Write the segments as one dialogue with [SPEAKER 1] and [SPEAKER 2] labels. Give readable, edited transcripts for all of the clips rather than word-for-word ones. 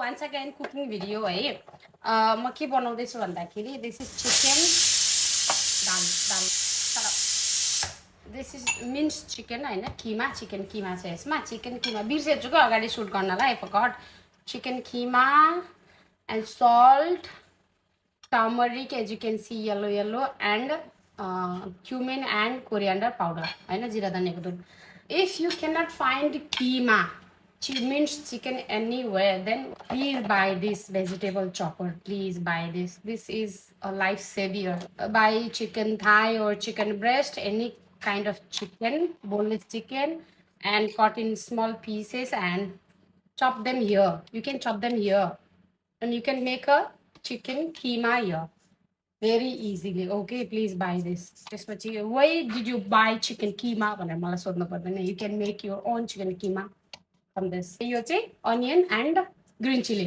[SPEAKER 1] once again cooking video है म के बनाउँदैछु भन्दाखेरि this is chicken dal this is minced chicken हैन किमा chicken किमा छ यसमा chicken किमा बिर्सेछु के अगाडि सुट गर्नलाई I forgot chicken keema and salt turmeric as you can see yellow and cumin and coriander powder हैन जिरा धनियाको धुन if you cannot find keema minced chicken anywhere then please buy this vegetable chopper. Please buy this is a life savior. Buy chicken thigh or chicken breast, any kind of chicken, boneless chicken, and cut in small pieces and chop them here. You can chop them here and you can make a chicken keema here very easily. Okay, please buy this. Why did you buy chicken keema? You can make your own chicken keema from this. यो चाहिँ onion and green chili.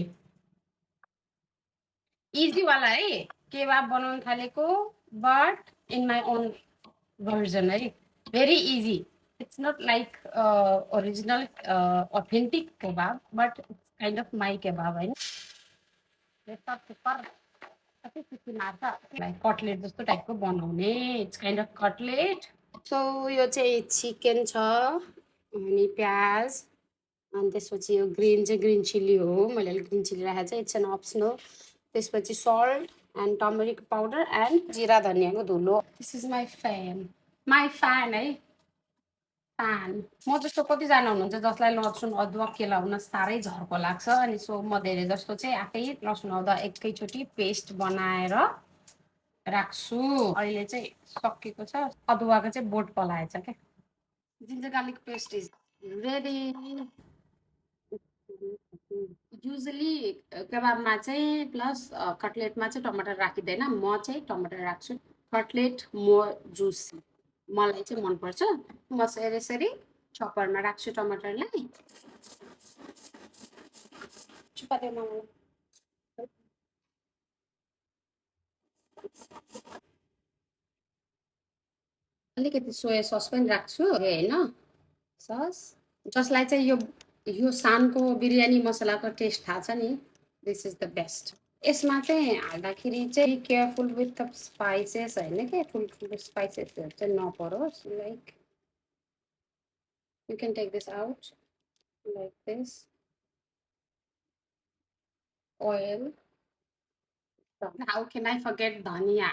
[SPEAKER 1] Easy वाला है केबाब बनाउन थालेको but in my own version है very easy. It's not like original authentic kebab but it's kind of my kebab हैन. Like cutlet जस्तो टाइपको बनाउने it's kind of cutlet. So यो चाहिँ chicken छ अनि प्याज अनि त्यसपछि यो ग्रीन चिली हो मैले ग्रीन चिली राखेको छ इट्स एन अप्सनल त्यसपछि salt and turmeric powder and जिरा धनियाको धुलो दिस इज माई फ्यान है फ्यान म जस्तो कतिजना हुनुहुन्छ जसलाई लसुन अदुवा केलाउन साह्रै झर्को लाग्छ अनि सो म धेरै जस्तो चाहिँ आफै लसुन अदुवा एकैचोटि पेस्ट बनाएर राख्छु अहिले चाहिँ सकेको छ अदुवाको चाहिँ बोट पलाएछ क्या ginger garlic paste is ready usually कबाबमा चाहिँ प्लस कटलेटमा चाहिँ टमाटर राखिँदैन म चाहिँ टमाटर राख्छु कटलेट मोर जुसी मलाई चाहिँ मनपर्छ म यसरी चपरमा राख्छु टमाटरलाई अलिकति सोया सस पनि राख्छु होइन सस जसलाई चाहिँ यो सानको बिरयानी मसलाको टेस्ट थाहा छ नि दिस इज द बेस्ट यसमा चाहिँ हाल्दाखेरि चाहिँ केयरफुल विथ द स्पाइसेस होइन क्या ठुल्ठुलो स्पाइसेसहरू चाहिँ नपरोस् like you can take this out like this oil how can I forget dhania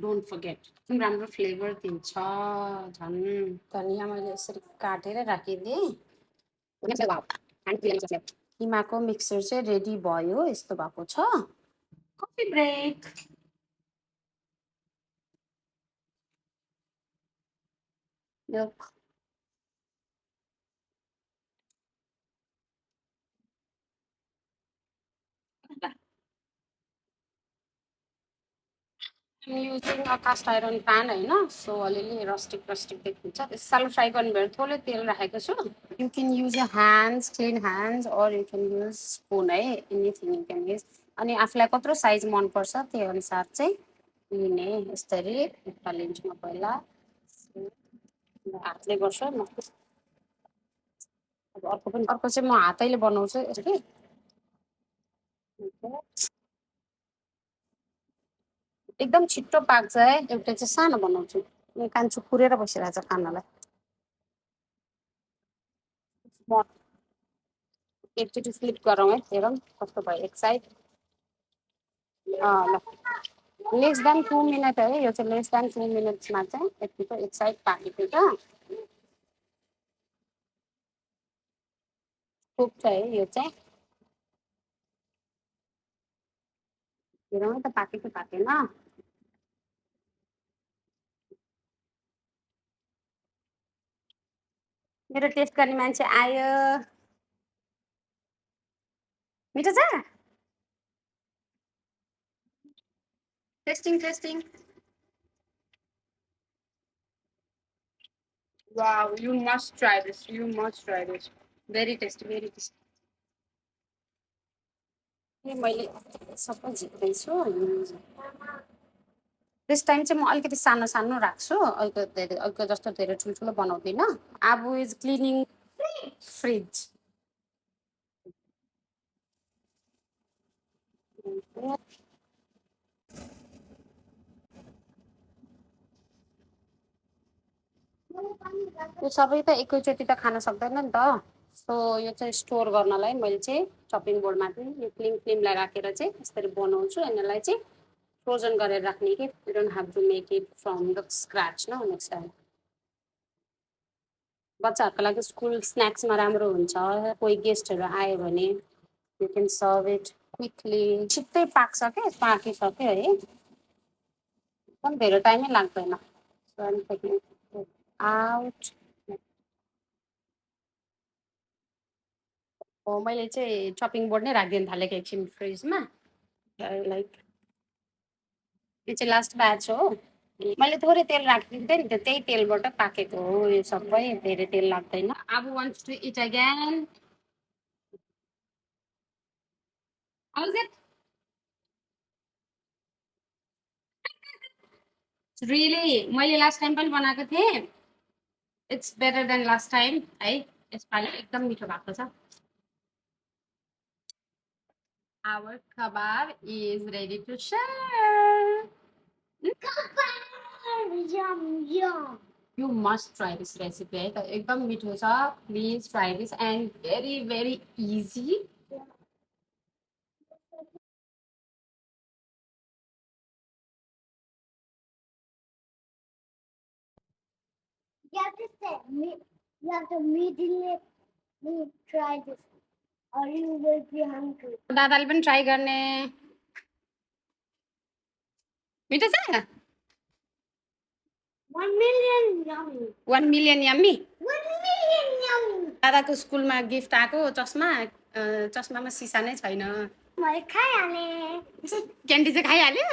[SPEAKER 1] don't forget राम्रो फ्लेभर दिन्छ झन् धनिया मैले यसरी काटेर राखिदिएँ किमाको मिक्सर चाहिँ रेडी भयो यस्तो भएको छ coffee break milk I'm using a cast iron pan होइन सो अलिअलि रस्टिक देखिन्छ सानो फ्राई गर्ने भएर थोरै तेल राखेको छु you can use a hands clean hands or you can use spoon है एनिथिङ यु क्यान युज अनि आफूलाई कत्रो साइज मनपर्छ त्यही अनुसार चाहिँ लिने यसरी लिन्छु म पहिला हातले गर्छु म अर्को चाहिँ म हातैले बनाउँछु यसरी एकदम छिट्टो पाक्छ है एउटा चाहिँ सानो बनाउँछु म कान्छु पुरेर बसिरहेको छ खानालाई एकचोटि फ्लिप गरौँ है हेरौँ कस्तो भयो एक साइड ल लेस देन 2 मिनट है यो चाहिँ लेस देन 2 मिनट्समा चाहिँ यतिको एक साइड पाकेको छ कुक छ है यो चाहिँ हेरौँ त पाकेको पाकेन मेरो टेस्ट गर्ने मान्छे आयो मिठो छ testing Wow, you must try this. Very tasty, मैले सबै झिक्दैछु दिस टाइम चाहिँ म अलिकति सानो राख्छु अहिलेको जस्तो धेरै ठुल्ठुलो बनाउँदिनँ आबु इज क्लिनिङ फ्रिज यो सबै त एकैचोटि त खान सक्दैन नि त। सो यो चाहिँ स्टोर गर्नलाई मैले चाहिँ चपिङ बोर्डमा चाहिँ यो क्रिमलाई राखेर चाहिँ यसरी बनाउँछु। यसलाई चाहिँ फ्रोजन गरेर राख्ने कि you don't have to make it from the scratch न नेक्स्ट टाइम। बच्चाहरूको लागि स्कुल स्न्याक्समा राम्रो हुन्छ। कोही गेस्टहरू आयो भने you can serve it quickly. छिट्टै पाक्छ क्या, पाकिसक्यो है, एकदम धेरै टाइमै लाग्दैन। So I'm taking out. हो मैले चाहिँ चपिङ बोर्ड नै राखिदिनु थालेको एकछिन फ्रिजमा। लाइक यो चाहिँ लास्ट ब्याच हो। मैले थोरै तेल राखिदिन्थेँ नि त, त्यही तेलबाट पाकेको हो यो सबै, धेरै तेल लाग्दैन। अब wants to eat again. How's it really? मैले लास्ट टाइम पनि बनाएको थिएँ। It's better than last time है। यसपालि एकदम मिठो भएको छ। Our kebab is ready to share. Kebab, yum yum. You must try this recipe. है त एकदम मिठो छ। Please try this and very very easy. You have to say, you have to immediately try this, or you will be hungry. दादाले पनि try गर्ने। मिठो छ? 1 million yummy. 1 million yummy? 1 million yummy. दादाको स्कुलमा गिफ्ट आएको चस्मा, चस्मामा सिसा नै छैन। मैले खाइहालेँ। क्यान्डी चाहिँ खाइहाल्यो?